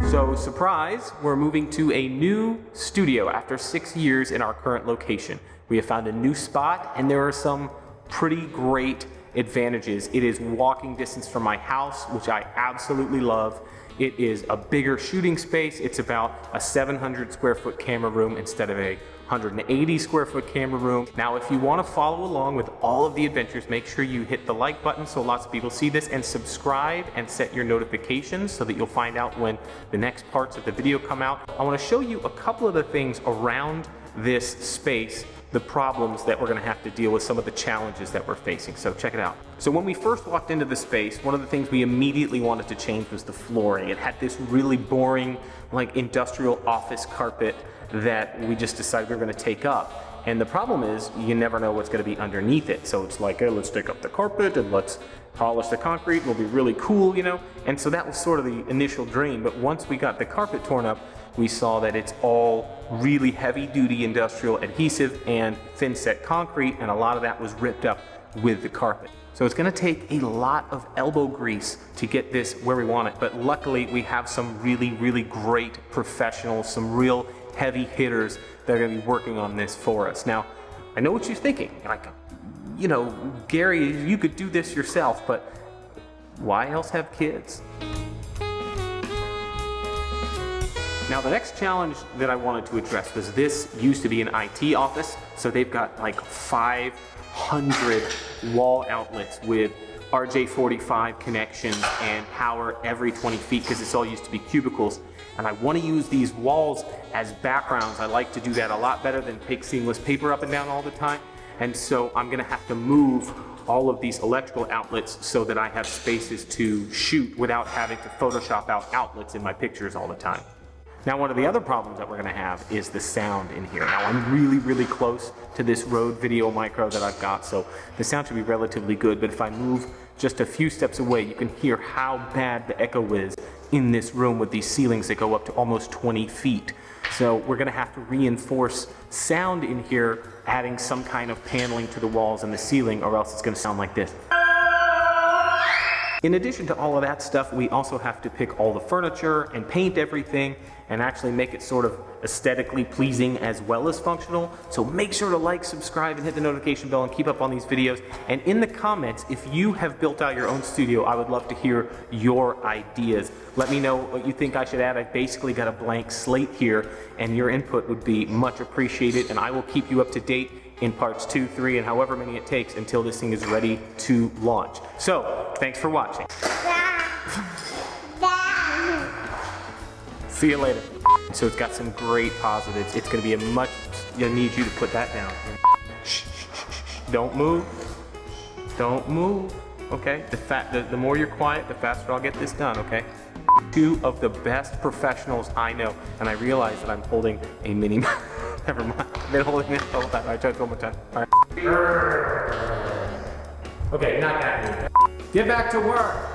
So surprise, we're moving to a new studio after 6 years in our current location. We have found a new spot and there are some pretty great advantages. It is walking distance from my house, which I absolutely love. It is a bigger shooting space. It's about a 700 square foot camera room instead of a 180 square foot camera room. Now, if you want to follow along with all of the adventures, make sure you hit the like button so lots of people see this, and subscribe and set your notifications so that you'll find out when the next parts of the video come out. I want to show you a couple of the things around this space, the problems that we're going to have to deal with, some of the challenges that we're facing. So check it out. So when we first walked into the space, one of the things we immediately wanted to change was the flooring. It had this really boring, like industrial office carpet that we just decided we were going to take up. And the problem is you never know what's going to be underneath it. So it's like, hey, let's take up the carpet and let's polish the concrete. It'll be really cool, you know? And so that was sort of the initial dream. But once we got the carpet torn up, we saw that it's all really heavy duty industrial adhesive and thin set concrete, and a lot of that was ripped up with the carpet. So it's gonna take a lot of elbow grease to get this where we want it, but luckily we have some really, really great professionals, some real heavy hitters that are gonna be working on this for us. Now, I know what you're thinking, like, you know, Gary, you could do this yourself, but why else have kids? Now, the next challenge that I wanted to address was this used to be an IT office, so they've got like 500 wall outlets with RJ45 connections and power every 20 feet because it's all used to be cubicles. And I want to use these walls as backgrounds. I like to do that a lot better than take seamless paper up and down all the time. And so I'm gonna have to move all of these electrical outlets so that I have spaces to shoot without having to Photoshop out outlets in my pictures all the time. Now, one of the other problems that we're gonna have is the sound in here. Now, I'm really, really close to this Rode Video Micro that I've got, so the sound should be relatively good, but if I move just a few steps away, you can hear how bad the echo is in this room with these ceilings that go up to almost 20 feet. So we're gonna have to reinforce sound in here, adding some kind of paneling to the walls and the ceiling, or else it's gonna sound like this. In addition to all of that stuff, we also have to pick all the furniture and paint everything and actually make it sort of aesthetically pleasing as well as functional. So make sure to like, subscribe, and hit the notification bell and keep up on these videos. And in the comments, if you have built out your own studio, I would love to hear your ideas. Let me know what you think I should add. I've basically got a blank slate here, and your input would be much appreciated, and I will keep you up to date in parts 2, 3, and however many it takes until this thing is ready to launch. So, thanks for watching. See you later. So it's got some great positives. It's gonna be a much, I need you to put that down. Shh, shh, shh, shh. Don't move. Don't move, okay? The more you're quiet, the faster I'll get this done, okay? Two of the best professionals I know, and I realize that I'm holding a mini, never mind. I've been holding this the whole time. All right, try it one more time. All right. Okay, not that. Get back to work.